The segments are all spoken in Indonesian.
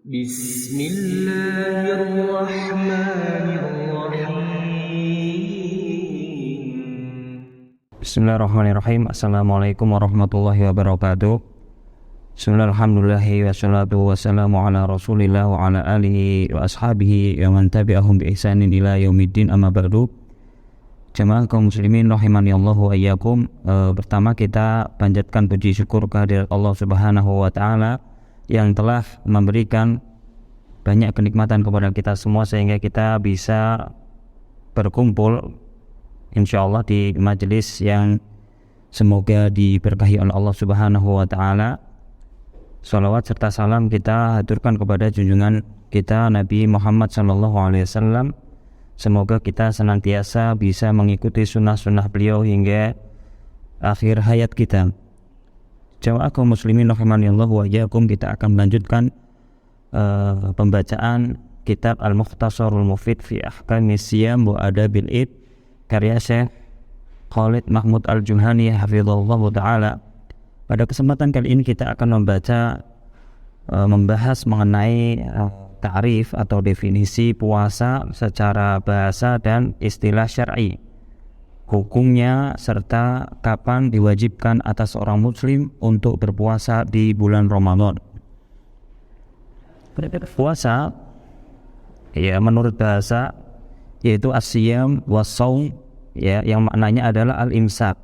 بسم الله الرحمن الرحيم. Bismillahirrahmanirrahim. Assalamualaikum warahmatullahi wabarakatuh. Bismillahirrahmanirrahim. Wassalatu wassalamu ala rasulillah wa ala alihi wa ashabihi wa man tabi'ahum bi ihsanin ila yaumiddin, amma ba'du. Jamaah kaum muslimin rahimani Allah wa iyyakum. Pertama kita panjatkan puji syukur kehadirat Allah Subhanahu wa taala yang telah memberikan banyak kenikmatan kepada kita semua sehingga kita bisa berkumpul insyaallah di majelis yang semoga diberkahi oleh Allah Subhanahu wa taala. Shalawat serta salam kita haturkan kepada junjungan kita Nabi Muhammad sallallahu alaihi wasallam. Semoga kita senantiasa bisa mengikuti sunnah-sunnah beliau hingga akhir hayat kita. Jamaah kaum muslimin rahimanillah wa iyyakum, kita akan melanjutkan pembacaan kitab Al-Mukhtasarul Mufid fi Ahkamis Siyam wa Adabil Id karya Syekh Khalid Mahmud Al-Juhani hafizallahu taala. Pada kesempatan kali ini kita akan membahas mengenai ta'rif atau definisi puasa secara bahasa dan istilah syar'i, hukumnya serta kapan diwajibkan atas seorang muslim untuk berpuasa di bulan Ramadan. Puasa ya menurut bahasa yaitu as-siyam was-shaum ya, yang maknanya adalah al-imsak.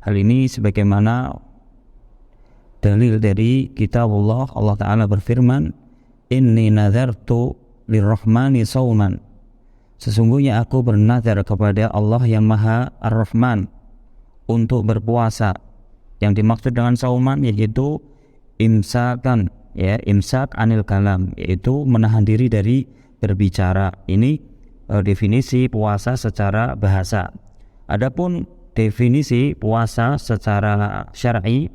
Hal ini sebagaimana dalil dari kitabullah. Allah Ta'ala berfirman, inni nazartu lirrahmani shauman, sesungguhnya aku bernazar kepada Allah yang Maha Ar-Rahman untuk berpuasa. Yang dimaksud dengan shauman yaitu imsakan ya, imsak anil kalam, yaitu menahan diri dari berbicara. Ini definisi puasa secara bahasa. Adapun definisi puasa secara syar'i,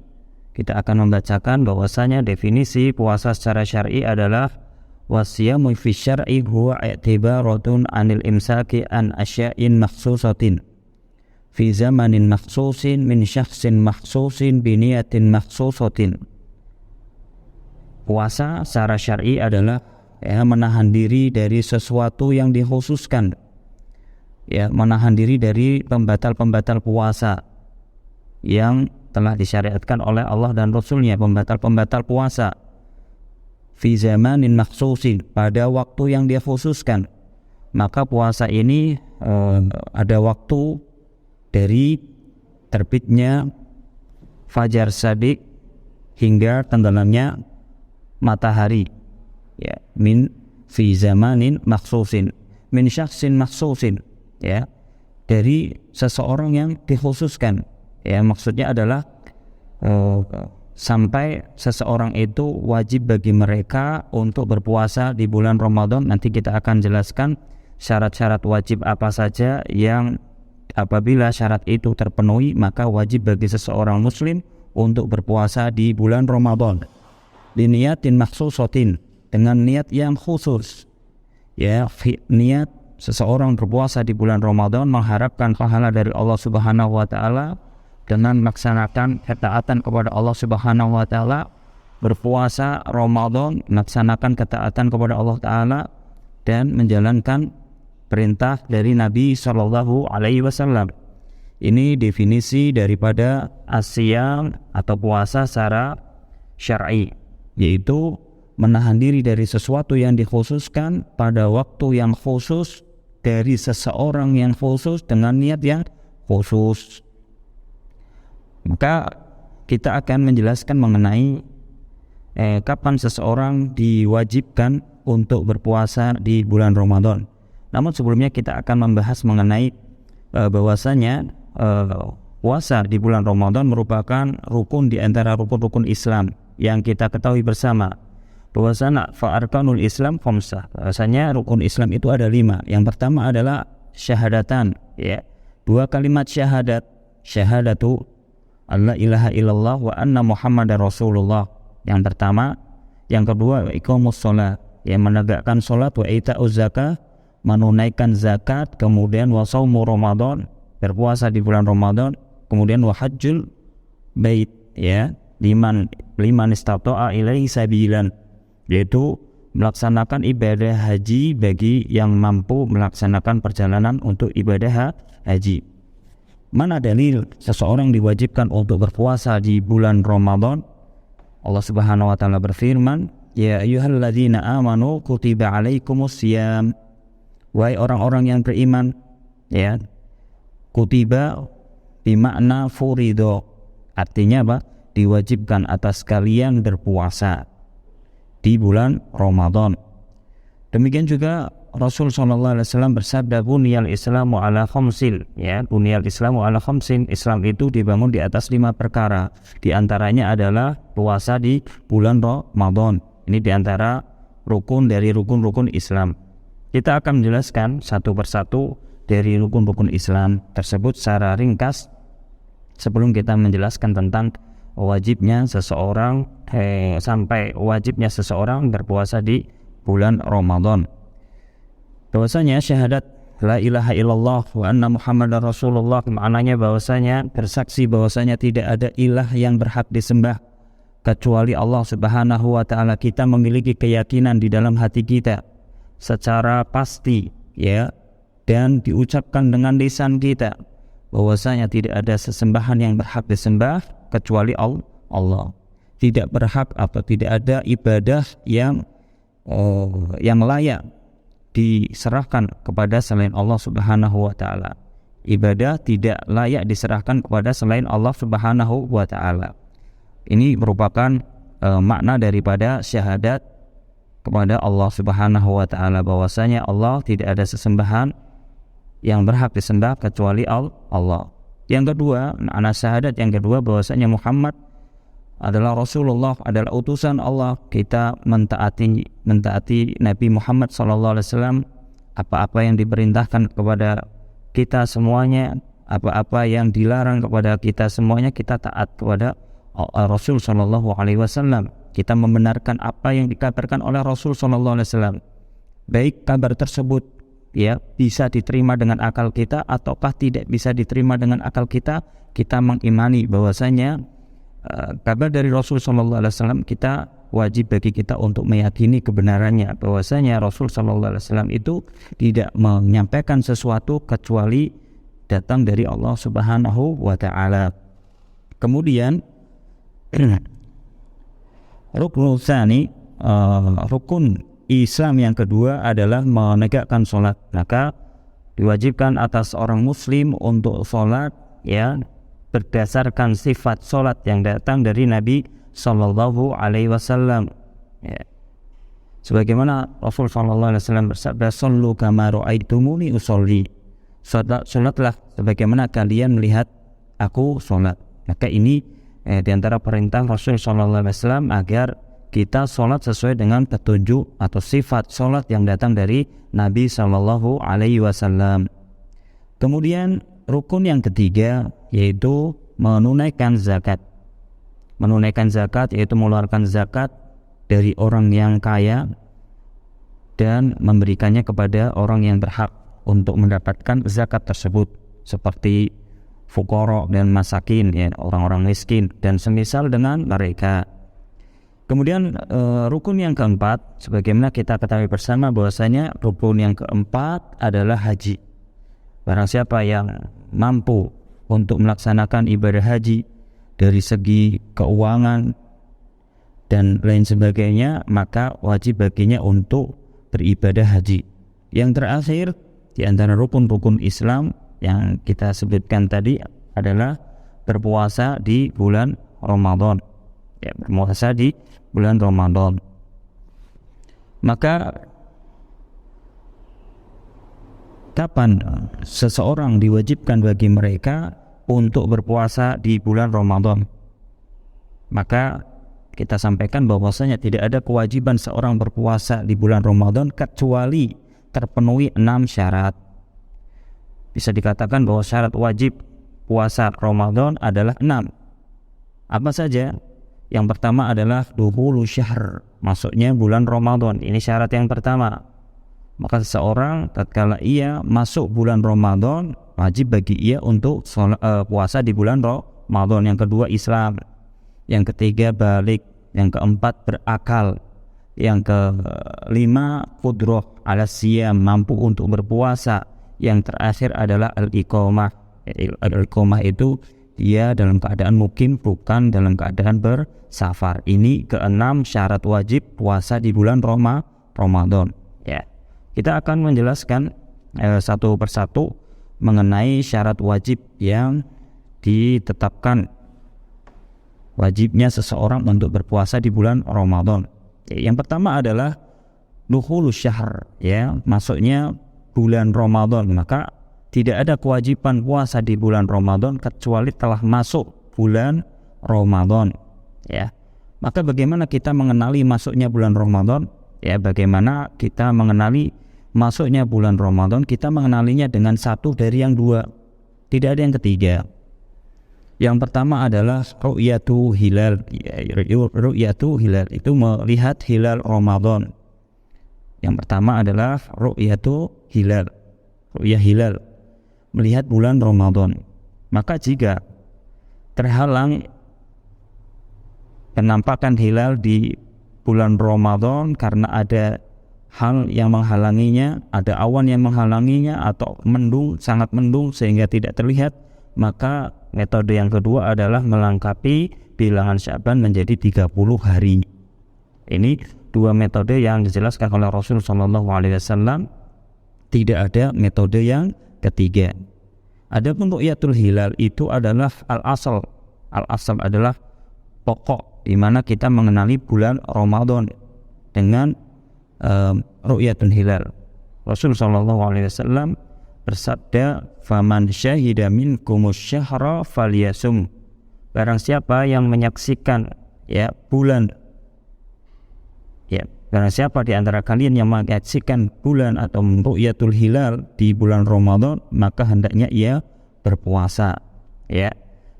kita akan membacakan bahwasanya definisi puasa secara syar'i adalah wasiyamu fi syar'i huwa i'tibaratun anil imsaki an asya'in makhsusatin fi zamanin makhsusin min syakhsin makhsusin biniyatin makhsusatin. Puasa secara syar'i adalah ya, menahan diri dari sesuatu yang dikhususkan, ya, menahan diri dari pembatal-pembatal puasa yang telah disyariatkan oleh Allah dan Rasulnya, pembatal-pembatal puasa fi zamanin makhsusin, pada waktu yang dia khususkan. Maka puasa ini ada waktu dari terbitnya fajar shadiq hingga tenggelamnya matahari ya, min fi zamanin makhsusin min syakhsin makhsusin ya, dari seseorang yang dikhususkan ya, maksudnya adalah sampai seseorang itu wajib bagi mereka untuk berpuasa di bulan Ramadan. Nanti kita akan jelaskan syarat-syarat wajib apa saja yang apabila syarat itu terpenuhi maka wajib bagi seseorang muslim untuk berpuasa di bulan Ramadan. Diniyatin makhsusatin, dengan niat yang khusus ya, niat seseorang berpuasa di bulan Ramadan mengharapkan pahala dari Allah Subhanahu wa taala dengan melaksanakan ketaatan kepada Allah Subhanahu wa taala. Berpuasa Ramadan melaksanakan ketaatan kepada Allah taala dan menjalankan perintah dari Nabi sallallahu alaihi wasallam. Ini definisi daripada as-siyam atau puasa secara syar'i, yaitu menahan diri dari sesuatu yang dikhususkan pada waktu yang khusus dari seseorang yang khusus dengan niat yang khusus. Maka kita akan menjelaskan mengenai kapan seseorang diwajibkan untuk berpuasa di bulan Ramadan. Namun sebelumnya kita akan membahas mengenai bahwasanya puasa di bulan Ramadan merupakan rukun di antara rukun-rukun Islam yang kita ketahui bersama. Bahwasanya fa'arkanul Islam khamsah, bahwasanya rukun Islam itu ada 5. Yang pertama adalah syahadatan ya, 2 kalimat syahadat, syahadatu alla ilaha illallah wa anna muhammadar rasulullah, yang pertama. Yang kedua iqamus shalah, yang menegakkan salat, wa ita'uz zakah, menunaikan zakat, kemudian wa shaumu ramadan, berpuasa di bulan Ramadan, kemudian wa hajjul bait ya, liman istata'a ilaihi sabilan, yaitu melaksanakan ibadah haji bagi yang mampu melaksanakan perjalanan untuk ibadah haji. Mana dalil seseorang diwajibkan untuk berpuasa di bulan Ramadan? Allah Subhanahu wa taala berfirman, "Ya ayyuhalladzina amanu kutiba alaikumusiyam." Wahai orang-orang yang beriman, ya. Kutiba bimakna furido. Artinya apa? Diwajibkan atas kalian berpuasa di bulan Ramadan. Demikian juga Rasul SAW bersabda, "Buniyal Islamu ala khamsil." Ya, buniyal Islamu ala khamsin. Islam itu dibangun di atas 5 perkara. Di antaranya adalah puasa di bulan Ramadan. Ini di antara rukun dari rukun-rukun Islam. Kita akan menjelaskan satu persatu dari rukun-rukun Islam tersebut secara ringkas sebelum kita menjelaskan tentang wajibnya seseorang sampai wajibnya seseorang berpuasa di bulan Ramadan. Bahwasanya syahadat la ilaha illallah wa anna muhammadar rasulullah, maknanya bahwasanya bersaksi bahwasanya tidak ada ilah yang berhak disembah kecuali Allah Subhanahu wa taala. Kita memiliki keyakinan di dalam hati kita secara pasti, ya, dan diucapkan dengan lisan kita bahwasanya tidak ada sesembahan yang berhak disembah kecuali Allah. Tidak berhak atau tidak ada ibadah yang layak diserahkan kepada selain Allah Subhanahu wa taala. Ibadah tidak layak diserahkan kepada selain Allah Subhanahu wa taala. Ini merupakan makna daripada syahadat kepada Allah Subhanahu wa taala, bahwasanya Allah tidak ada sesembahan yang berhak disembah kecuali Allah. Yang kedua, makna syahadat yang kedua bahwasanya Muhammad adalah Rasulullah, adalah utusan Allah. Kita mentaati Nabi Muhammad SAW. Apa-apa yang diperintahkan kepada kita semuanya, apa-apa yang dilarang kepada kita semuanya, kita taat kepada Rasul SAW. Kita membenarkan apa yang dikabarkan oleh Rasul SAW. Baik kabar tersebut, ya, bisa diterima dengan akal kita ataukah tidak bisa diterima dengan akal kita, kita mengimani bahwasanya kabar dari Rasul SAW kita wajib bagi kita untuk meyakini kebenarannya, bahwasanya Rasul SAW itu tidak menyampaikan sesuatu kecuali datang dari Allah Subhanahu wa taala. Kemudian rukun tsani, rukun Islam yang kedua adalah menegakkan sholat. Maka diwajibkan atas orang muslim untuk sholat, ya, berdasarkan sifat sholat yang datang dari Nabi Sallallahu Alaihi Wasallam. Ya. Sebagaimana Rasul Sallallahu Alaihi Wasallam bersabda, "Sallu kama ra'aitumuni usolli." Sholatlah sebagaimana kalian melihat aku sholat. Maka ini di antara perintah Rasul Sallallahu Alaihi Wasallam agar kita sholat sesuai dengan petunjuk atau sifat sholat yang datang dari Nabi Sallallahu Alaihi Wasallam. Kemudian rukun yang ketiga yaitu menunaikan zakat. Menunaikan zakat yaitu mengeluarkan zakat dari orang yang kaya dan memberikannya kepada orang yang berhak untuk mendapatkan zakat tersebut, seperti fuqara dan masakin, ya, orang-orang miskin dan semisal dengan mereka. Kemudian rukun yang keempat, sebagaimana kita ketahui bersama bahwasanya rukun yang keempat adalah haji. Barang siapa yang mampu untuk melaksanakan ibadah haji dari segi keuangan dan lain sebagainya, maka wajib baginya untuk beribadah haji. Yang terakhir di antara rukun-rukun Islam yang kita sebutkan tadi adalah berpuasa di bulan Ramadan. Ya, berpuasa di bulan Ramadan. Maka kapan seseorang diwajibkan bagi mereka untuk berpuasa di bulan Ramadan? Maka kita sampaikan bahwasanya tidak ada kewajiban seorang berpuasa di bulan Ramadan kecuali terpenuhi 6 syarat. Bisa dikatakan bahwa syarat wajib puasa Ramadan adalah 6. Apa saja? Yang pertama adalah dukhulu syahr, masuknya bulan Ramadan. Ini syarat yang pertama. Maka seseorang tatkala ia masuk bulan Ramadan, wajib bagi ia untuk puasa di bulan Ramadan. Yang kedua Islam. Yang ketiga balik. Yang keempat berakal. Yang kelima, qudrah ala siyam, mampu untuk berpuasa. Yang terakhir adalah al-iqamah. Al-iqamah itu dia dalam keadaan mukim, bukan dalam keadaan bersafar. Ini keenam syarat wajib puasa di bulan Ramadan. Ya, kita akan menjelaskan satu persatu mengenai syarat wajib yang ditetapkan wajibnya seseorang untuk berpuasa di bulan Ramadan. Yang pertama adalah dukhulus syahr, ya, masuknya bulan Ramadan. Maka tidak ada kewajiban puasa di bulan Ramadan kecuali telah masuk bulan Ramadan, ya. Maka bagaimana kita mengenali masuknya bulan Ramadan? Ya, bagaimana kita mengenali masuknya bulan Ramadan? Kita mengenalinya dengan satu dari yang dua, tidak ada yang ketiga. Yang pertama adalah ru'yatu hilal. Ru'yatu hilal itu melihat hilal Ramadan. Yang pertama adalah ru'yatu hilal, ru'yah hilal, melihat bulan Ramadan. Maka jika terhalang penampakan hilal di bulan Ramadan karena ada hal yang menghalanginya, ada awan yang menghalanginya, atau mendung, sangat mendung sehingga tidak terlihat, maka metode yang kedua adalah melengkapi bilangan Sya'ban menjadi 30 hari. Ini dua metode yang dijelaskan oleh Rasulullah SAW. Tidak ada metode yang ketiga. Adapun ru'yatul hilal itu adalah al-asal. Al-asal adalah pokok di mana kita mengenali bulan Ramadan dengan ru'yatul hilal. Rasulullah SAW bersabda, "Faman syahida minkumus syahra falyasum." Barang siapa yang menyaksikan bulan, barang siapa di antara kalian yang menyaksikan bulan atau ru'yatul hilal di bulan Ramadan, maka hendaknya ia berpuasa. Ya.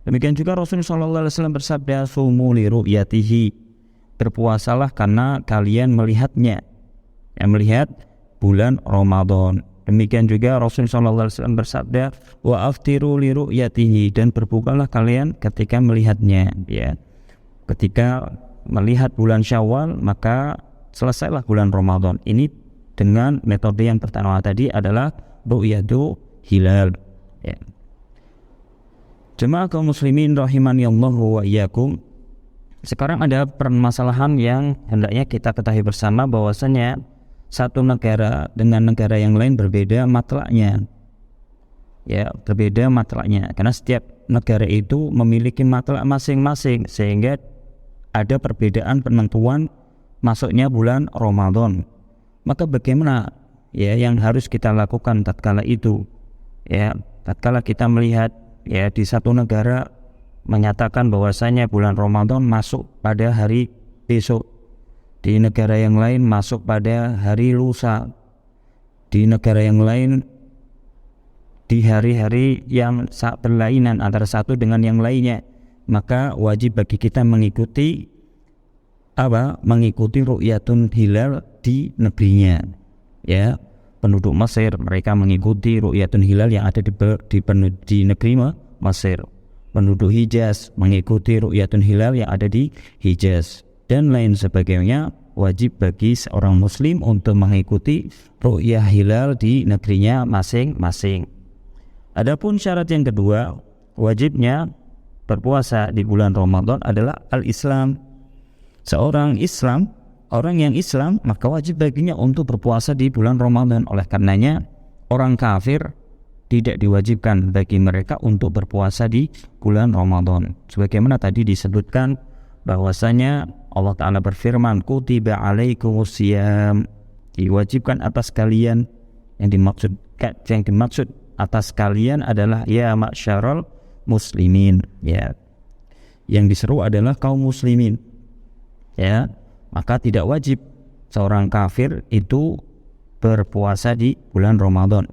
Demikian juga Rasulullah SAW bersabda, "Sumu li ru'yatihi." Berpuasalah karena kalian melihatnya. Melihat bulan Ramadan. Demikian juga Rasulullah SAW bersabda, "Wa aftiru li ru'yatihi." Dan berbukalah kalian ketika melihatnya. Ya. Ketika melihat bulan Syawal, maka selesailah bulan Ramadan. Ini dengan metode yang pertama tadi adalah ru'yatu hilal. Ya. Jemaah kaum muslimin rahimani Allah wa iyyakum. Sekarang ada permasalahan yang hendaknya kita ketahui bersama, bahwasanya satu negara dengan negara yang lain berbeda matlaknya. Ya, berbeda matlaknya karena setiap negara itu memiliki matlak masing-masing, sehingga ada perbedaan penentuan masuknya bulan Ramadan. Maka bagaimana yang harus kita lakukan tatkala itu? Tatkala kita melihat di satu negara menyatakan bahwasanya bulan Ramadan masuk pada hari besok, di negara yang lain masuk pada hari lusa, di negara yang lain di hari-hari yang berlainan antara satu dengan yang lainnya, maka wajib bagi kita mengikuti ru'yatun hilal di negerinya. Ya, penduduk Mesir mereka mengikuti ru'yatun hilal yang ada di negeri Mesir. Penduduk Hijaz mengikuti ru'yatun hilal yang ada di Hijaz, dan lain sebagainya. Wajib bagi seorang muslim untuk mengikuti ru'yah hilal di negerinya masing-masing. Adapun syarat yang kedua, wajibnya berpuasa di bulan Ramadan adalah al-Islam. Seorang Islam, orang yang Islam, maka wajib baginya untuk berpuasa di bulan Ramadan. Oleh karenanya orang kafir tidak diwajibkan bagi mereka untuk berpuasa di bulan Ramadan. Sebagaimana tadi disebutkan bahwasanya Allah Ta'ala berfirman, "Kutiba alaikumusiyam." Diwajibkan atas kalian. Yang dimaksud atas kalian adalah ya ma'syarul muslimin. Ya. Yang diseru adalah kaum muslimin. Ya, maka tidak wajib seorang kafir itu berpuasa di bulan Ramadan.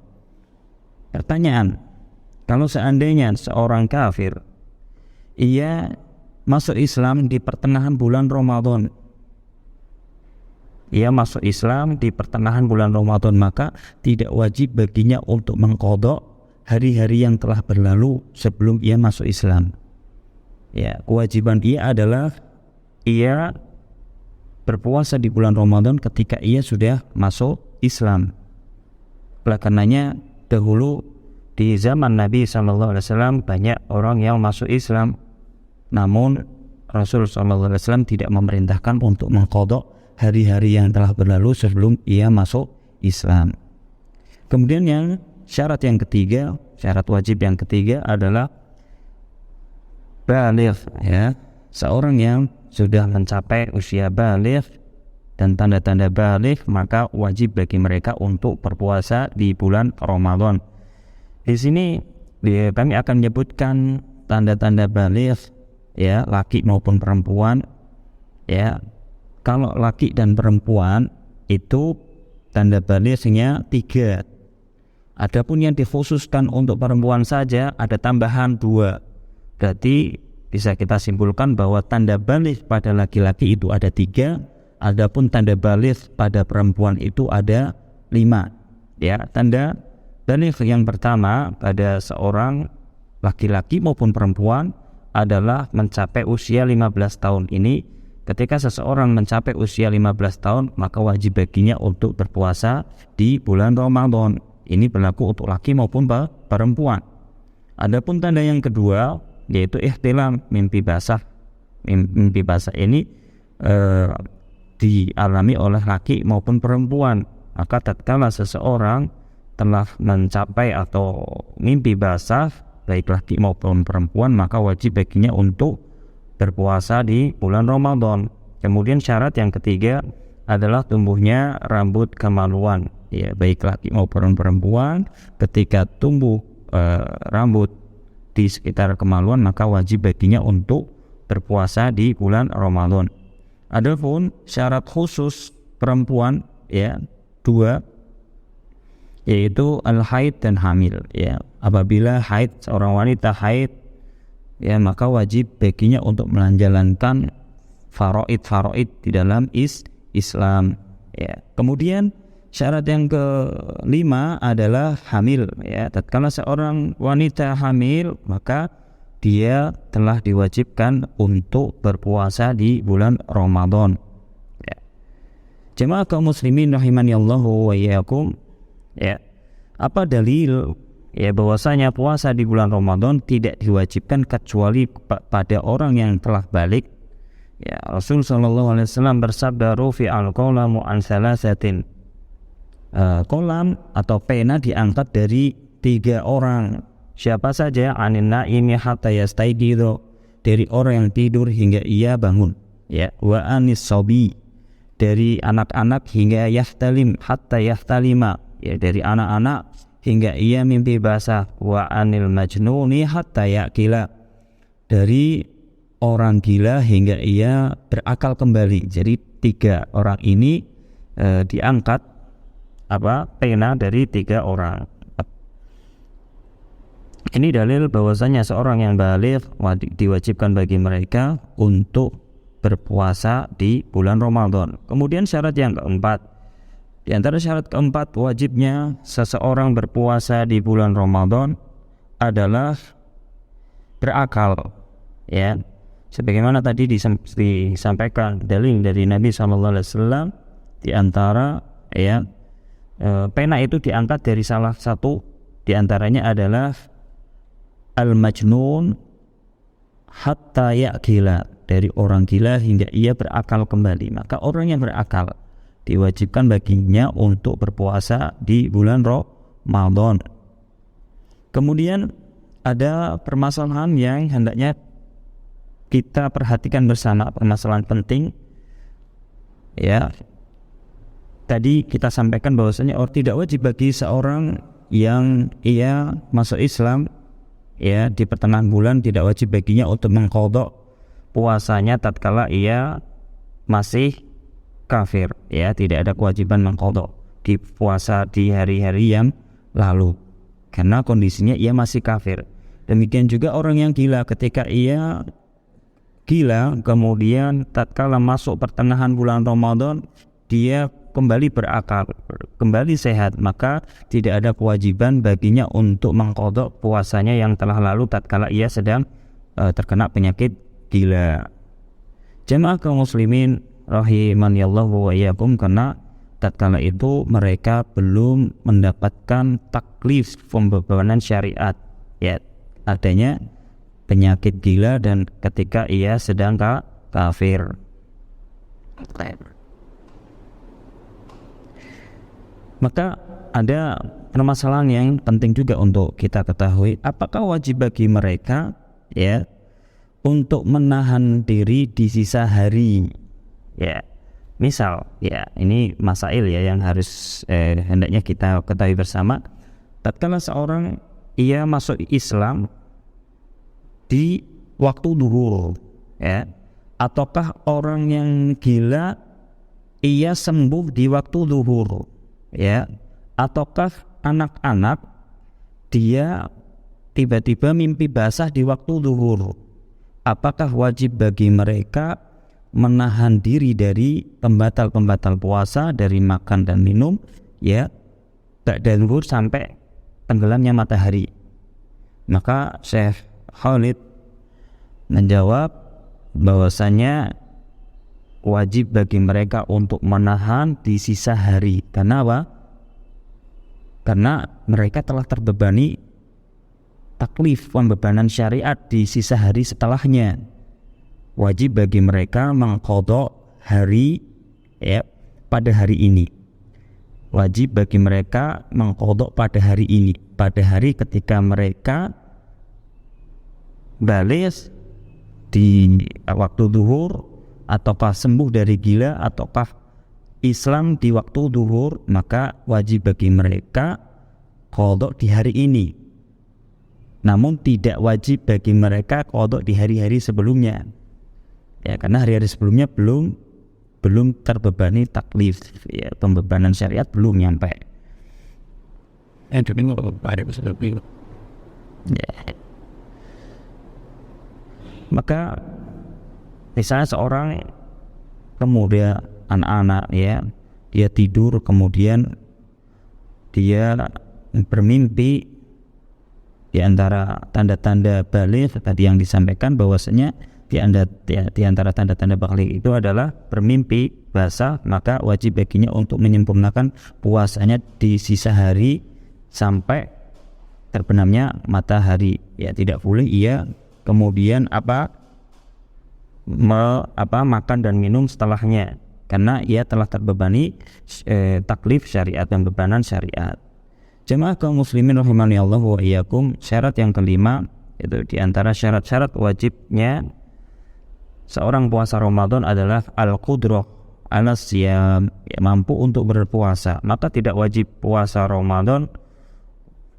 Pertanyaan, kalau seandainya seorang kafir ia masuk Islam di pertengahan bulan Ramadan, maka tidak wajib baginya untuk mengqadha hari-hari yang telah berlalu sebelum ia masuk Islam. Ya, kewajiban ia adalah ia berpuasa di bulan Ramadan ketika ia sudah masuk Islam. Oleh karenanya dahulu di zaman Nabi SAW banyak orang yang masuk Islam, namun Rasul SAW tidak memerintahkan untuk mengqadha hari-hari yang telah berlalu sebelum ia masuk Islam. Kemudian syarat wajib yang ketiga adalah baligh, ya. Seorang yang sudah mencapai usia baligh dan tanda-tanda baligh, maka wajib bagi mereka untuk berpuasa di bulan Ramadan. Di sini kami akan menyebutkan tanda-tanda baligh, ya, laki maupun perempuan, ya. Kalau laki dan perempuan itu tanda balighnya 3. Adapun yang dikhususkan untuk perempuan saja ada tambahan 2. Berarti bisa kita simpulkan bahwa tanda baligh pada laki-laki itu ada 3, adapun tanda baligh pada perempuan itu ada 5. Ya, tanda baligh yang pertama pada seorang laki-laki maupun perempuan adalah mencapai usia 15 tahun. Ini ketika seseorang mencapai usia 15 tahun, maka wajib baginya untuk berpuasa di bulan Ramadan. Ini berlaku untuk laki maupun perempuan. Adapun tanda yang kedua yaitu ihtilam, mimpi basah. Mimpi basah ini dialami oleh laki maupun perempuan. Maka tatkala seseorang telah mencapai atau mimpi basah, baik laki maupun perempuan, maka wajib baginya untuk berpuasa di bulan Ramadan. Kemudian syarat yang ketiga adalah tumbuhnya rambut kemaluan, ya, baik laki maupun perempuan. Ketika tumbuh rambut di sekitar kemaluan, maka wajib baginya untuk berpuasa di bulan Ramadan. Adapun syarat khusus perempuan, ya, 2, yaitu al-haid dan hamil, ya. Apabila haid, seorang wanita haid, ya, maka wajib baginya untuk menjalankan faraid di dalam Islam, ya. Kemudian syarat yang kelima adalah hamil, ya. Tatkala seorang wanita hamil, maka dia telah diwajibkan untuk berpuasa di bulan Ramadan, ya. Jemaah kaum muslimin rahimani Allahu wa iyyakum, ya. Apa dalil, ya, bahwasanya puasa di bulan Ramadan tidak diwajibkan kecuali pada orang yang telah balik? Ya, Rasul sallallahu alaihi wasallam bersabda, rufi'al qalamu an salasatin. Kolam atau pena diangkat dari 3 orang. Siapa saja? Anin naimi hatta yastayqidu, dari orang yang tidur hingga ia bangun, ya. Wa anis sabi, dari anak-anak hingga yahtalim hatta yahtalima, ya, dari anak-anak hingga ia mimpi basah. Wa anil majnuni hatta yaqila, dari orang gila hingga ia berakal kembali. Jadi 3 orang ini diangkat pena dari 3 orang. Ini dalil bahwasanya seorang yang baligh diwajibkan bagi mereka untuk berpuasa di bulan Ramadan. Kemudian syarat yang keempat, di antara syarat keempat wajibnya seseorang berpuasa di bulan Ramadan adalah berakal, ya. Sebagaimana tadi disampaikan dalil dari Nabi SAW, di antara, ya, pena itu diangkat dari salah satu di antaranya adalah al-majnun hatta ya'qila, dari orang gila hingga ia berakal kembali. Maka orang yang berakal diwajibkan baginya untuk berpuasa di bulan Ramadan. Kemudian ada permasalahan yang hendaknya kita perhatikan bersama, permasalahan penting, ya. Tadi kita sampaikan bahwasanya tidak wajib bagi seorang yang ia masuk Islam, ya, di pertengahan bulan, tidak wajib baginya untuk mengqadha puasanya tatkala ia masih kafir, ya. Tidak ada kewajiban mengqadha di puasa di hari-hari yang lalu karena kondisinya ia masih kafir. Demikian juga orang yang gila, ketika ia gila kemudian tatkala masuk pertengahan bulan Ramadan dia kembali berakal, kembali sehat, maka tidak ada kewajiban baginya untuk mengqadha puasanya yang telah lalu tatkala ia sedang terkena penyakit gila. Jemaah kaum muslimin rahimani Allah wa iyyakum, karena tatkala itu mereka belum mendapatkan taklif pembebanan syariat, ya, adanya penyakit gila dan ketika ia sedang kafir. Maka ada permasalahan yang penting juga untuk kita ketahui, apakah wajib bagi mereka, ya, untuk menahan diri di sisa hari, ya. Misal, ya, ini masail ya yang harus hendaknya kita ketahui bersama. Tatkala seorang ia masuk Islam di waktu duhur, ya, ataukah orang yang gila ia sembuh di waktu duhur, ya, ataukah anak-anak dia tiba-tiba mimpi basah di waktu duhur, apakah wajib bagi mereka menahan diri dari pembatal-pembatal puasa, dari makan dan minum, ya, ba'da zuhur sampai tenggelamnya matahari? Maka Syekh Khalid menjawab bahwasanya wajib bagi mereka untuk menahan di sisa hari. Karena apa? Karena mereka telah terbebani taklif pembebanan syariat di sisa hari setelahnya. Wajib bagi mereka mengqadha hari, ya, pada hari ini. Wajib bagi mereka mengqadha pada hari ini, pada hari ketika mereka balik di waktu duhur, ataukah sembuh dari gila, ataukah Islam di waktu duhur, maka wajib bagi mereka qadha di hari ini. Namun tidak wajib bagi mereka qadha di hari-hari sebelumnya, ya, karena hari-hari sebelumnya belum terbebani taklif, ya, pembebanan syariat belum nyampe. Ya. Maka misalnya seorang pemuda, anak-anak, ya, dia tidur kemudian dia bermimpi, di antara tanda-tanda balik tadi yang disampaikan bahwasanya di antara tanda-tanda balik itu adalah bermimpi basah, maka wajib baginya untuk menyempurnakan puasanya di sisa hari sampai terbenamnya matahari, ya, tidak boleh ia kemudian makan dan minum setelahnya, karena ia telah terbebani taklif syariat dan bebanan syariat. Jemaah kaum muslimin rahimani Allah wa iyyakum, syarat yang kelima itu di antara syarat-syarat wajibnya seorang puasa Ramadan adalah al-qudrah ala siyam, ya, mampu untuk berpuasa. Maka tidak wajib puasa Ramadan,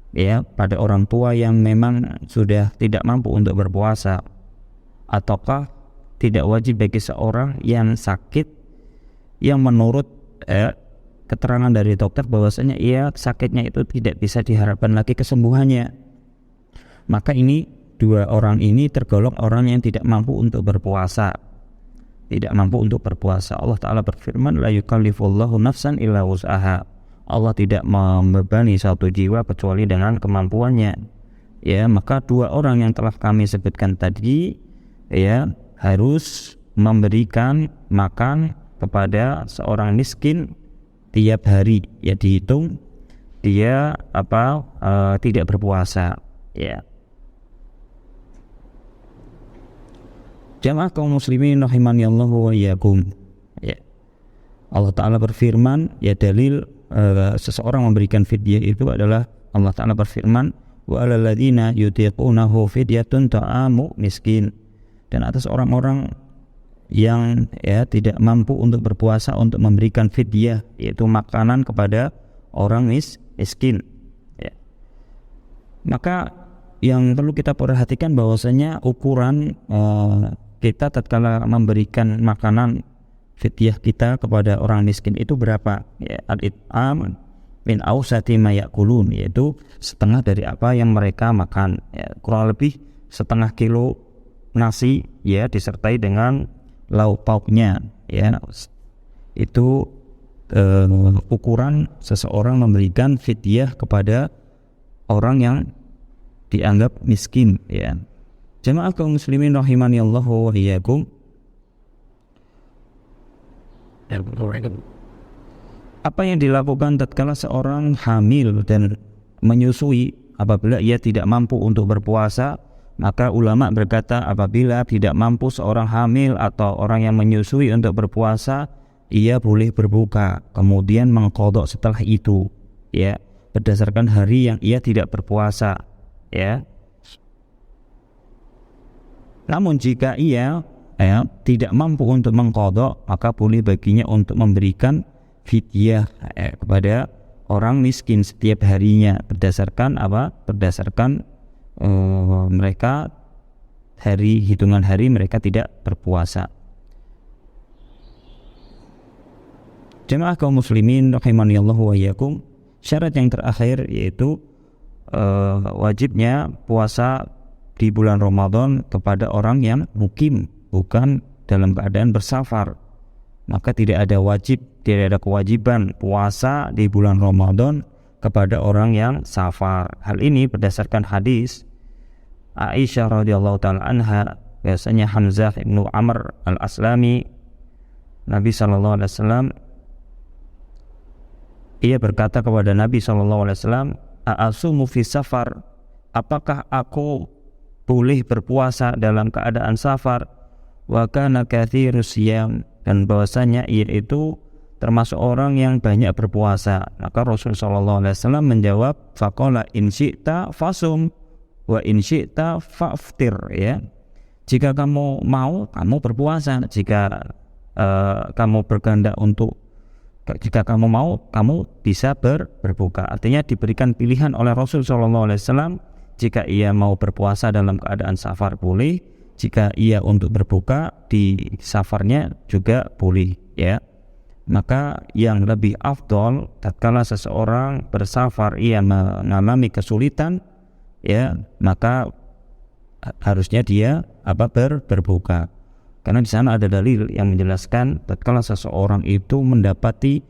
ya, pada orang tua yang memang sudah tidak mampu untuk berpuasa, ataukah tidak wajib bagi seorang yang sakit yang menurut keterangan dari dokter bahwasanya ia sakitnya itu tidak bisa diharapkan lagi kesembuhannya. Maka ini dua orang ini tergolong orang yang tidak mampu untuk berpuasa. Tidak mampu untuk berpuasa. Allah Ta'ala berfirman, la yukallifullahu nafsan illa wus'aha. Allah tidak membebani satu jiwa kecuali dengan kemampuannya. Ya, maka dua orang yang telah kami sebutkan tadi, ya, harus memberikan makan kepada seorang miskin tiap hari, ya, dihitung dia tidak berpuasa, ya. Jamaah kaum muslimin rahimani Allah wa iyyakum, ya. Allah Ta'ala berfirman, ya, dalil seseorang memberikan fidyah itu adalah Allah Ta'ala berfirman, wa alal ladzina yutiqunahu fidyatun ta'amu miskin, dan atas orang-orang yang, ya, tidak mampu untuk berpuasa untuk memberikan fidyah, yaitu makanan kepada orang miskin, ya. Maka yang perlu kita perhatikan bahwasanya ukuran kita tatkala memberikan makanan fidyah kita kepada orang miskin itu berapa, ya, al-it'am min awsati ma ya'kulun, yaitu setengah dari apa yang mereka makan, ya, kurang lebih setengah kilo nasi, ya, disertai dengan lauk pauknya, ya, itu ukuran seseorang memberikan fidyah kepada orang yang dianggap miskin, ya. Jemaah kaum muslimin rahimani Allah wa iyyakum, Apa yang dilakukan tatkala seorang hamil dan menyusui apabila ia tidak mampu untuk berpuasa? Maka ulama berkata apabila tidak mampu seorang hamil atau orang yang menyusui untuk berpuasa, ia boleh berbuka kemudian mengqadha setelah itu, ya, berdasarkan hari yang ia tidak berpuasa, ya. Namun jika ia tidak mampu untuk mengqadha, maka boleh baginya untuk memberikan fidyah kepada orang miskin setiap harinya berdasarkan apa? Berdasarkan mereka hitungan hari mereka tidak berpuasa. Jemaah kaum muslimin rahimanallahu wa iyyakum, syarat yang terakhir yaitu wajibnya puasa di bulan Ramadan kepada orang yang mukim, bukan dalam keadaan bersafar. Maka tidak ada kewajiban puasa di bulan Ramadan kepada orang yang safar. Hal ini berdasarkan hadis Aisyah radhiyallahu taala anha, biasanya Hamzah bin Amr al-Aslami, Nabi sallallahu alaihi wasallam, ia berkata kepada Nabi sallallahu alaihi wasallam, "A'asumu fi safar?" Apakah aku boleh berpuasa dalam keadaan safar? Wa kana katsirus siyam, dan bahwasanya ia itu termasuk orang yang banyak berpuasa. Maka Rasul sallallahu alaihi wasallam menjawab, faqala in syi'ta fasum wa in syi'ta fa'ftir, ya. Jika kamu mau, kamu berpuasa. Jika kamu berkehendak jika kamu mau, kamu bisa berbuka. Artinya diberikan pilihan oleh Rasul sallallahu alaihi wasallam. Jika ia mau berpuasa dalam keadaan safar boleh, jika ia untuk berbuka di safarnya juga boleh, ya. Maka yang lebih afdol tatkala seseorang bersafar ia mengalami kesulitan, ya, maka harusnya dia berbuka. Karena di sana ada dalil yang menjelaskan tatkala seseorang itu mendapati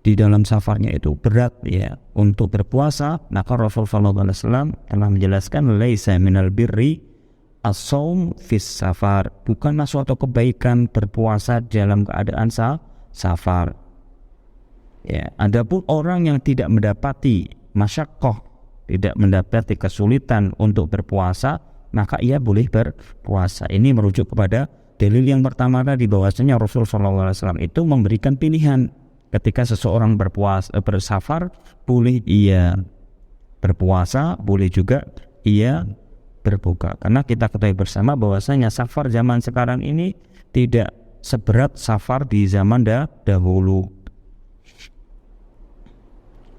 di dalam safarnya itu berat, ya, untuk berpuasa, maka Rasul sallallahu alaihi wasallam telah menjelaskan laisa minal birri as-shaum fis safar, bukanlah suatu kebaikan berpuasa dalam keadaan safar. Ya, adapun orang yang tidak mendapati masyaqqah, tidak mendapati kesulitan untuk berpuasa, maka ia boleh berpuasa. Ini merujuk kepada dalil yang pertama tadi, bahwasanya Rasul sallallahu alaihi wasallam itu memberikan pilihan. Ketika seseorang bersafar, boleh ia berpuasa, boleh juga ia berbuka. Karena kita ketahui bersama bahwasanya safar zaman sekarang ini tidak seberat safar di zaman dahulu.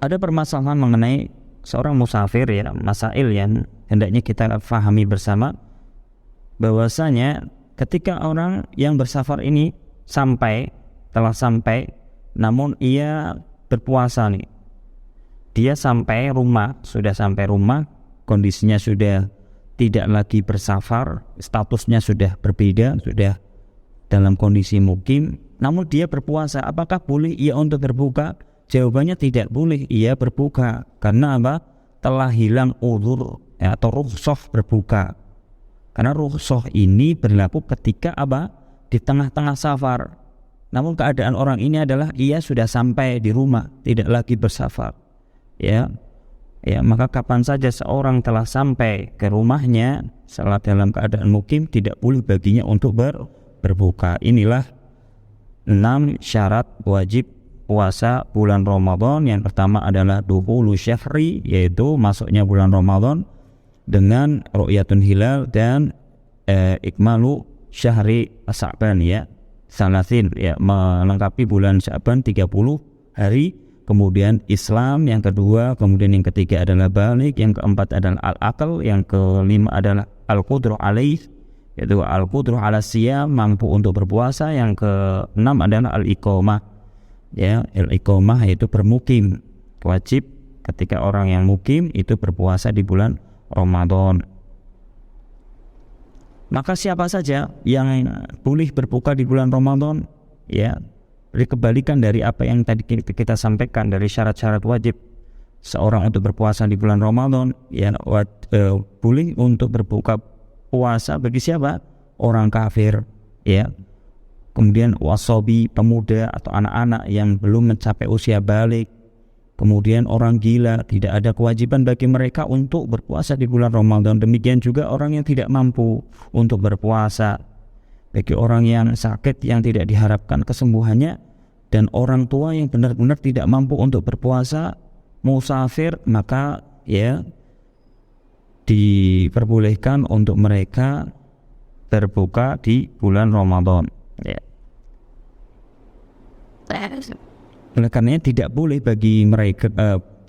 Ada permasalahan mengenai seorang musafir, ya, masail yang hendaknya kita fahami bersama, bahwasanya ketika orang yang bersafar ini telah sampai namun ia berpuasa nih, dia sudah sampai rumah, kondisinya sudah tidak lagi bersafar, statusnya sudah berbeda, sudah dalam kondisi mukim, namun dia berpuasa. Apakah boleh ia untuk berbuka? Jawabannya tidak boleh ia berbuka. Karena apa? Telah hilang uzur, ya, atau rukhsah berbuka. Karena rukhsah ini berlaku ketika di tengah-tengah safar. Namun keadaan orang ini adalah ia sudah sampai di rumah, tidak lagi bersafar, ya. Maka kapan saja seorang telah sampai ke rumahnya setelah dalam keadaan mukim, tidak boleh baginya untuk berbuka. Inilah 6 syarat wajib puasa bulan Ramadan. Yang pertama adalah dukhulu syahri, yaitu masuknya bulan Ramadan dengan ru'yatun hilal dan ikmalu syahri Sya'ban, ya, salasin, ya, melengkapi bulan Sya'ban 30 hari. Kemudian Islam yang kedua, kemudian yang ketiga adalah balik, yang keempat adalah al-aql, yang kelima adalah al-qudrah alaih, yaitu al-qudrah ala siyam, mampu untuk berpuasa. Yang keenam adalah al-iqamah, ya, al-iqamah yaitu bermukim. Wajib ketika orang yang mukim itu berpuasa di bulan Ramadan. Maka siapa saja yang boleh berbuka di bulan Ramadan, ya, kebalikan dari apa yang tadi kita sampaikan dari syarat-syarat wajib seorang untuk berpuasa di bulan Ramadan, ya, boleh untuk berbuka puasa bagi siapa? Orang kafir, ya. kemudian wasobi, pemuda atau anak-anak yang belum mencapai usia balik, kemudian orang gila, tidak ada kewajiban bagi mereka untuk berpuasa di bulan Ramadan. Demikian juga orang yang tidak mampu untuk berpuasa, bagi orang yang sakit yang tidak diharapkan kesembuhannya, dan orang tua yang benar-benar tidak mampu untuk berpuasa, musafir, maka ya diperbolehkan untuk mereka berbuka di bulan Ramadan. Ya. Oleh karenanya tidak boleh bagi mereka,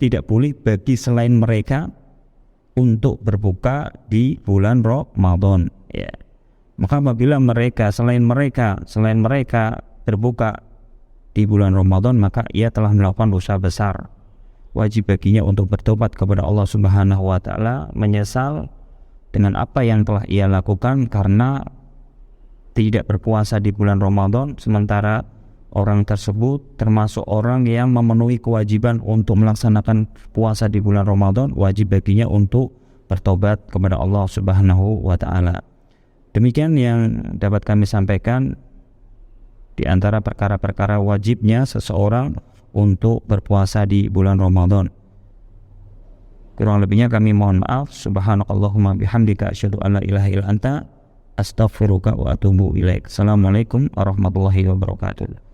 tidak boleh bagi selain mereka untuk berbuka di bulan Ramadan. Ya. Maka apabila selain mereka berbuka di bulan Ramadan, maka ia telah melakukan dosa besar. Wajib baginya untuk bertobat kepada Allah Subhanahu wa taala, menyesal dengan apa yang telah ia lakukan karena tidak berpuasa di bulan Ramadan, sementara orang tersebut termasuk orang yang memenuhi kewajiban untuk melaksanakan puasa di bulan Ramadan. Wajib baginya untuk bertobat kepada Allah Subhanahu wa taala. Demikian yang dapat kami sampaikan di antara perkara-perkara wajibnya seseorang untuk berpuasa di bulan Ramadan. Kurang lebihnya kami mohon maaf. Subhanakallahumma bihamdika asyhadu an la ilaha illa anta astaghfiruka wa atubu ilaik. Assalamualaikum warahmatullahi wabarakatuh.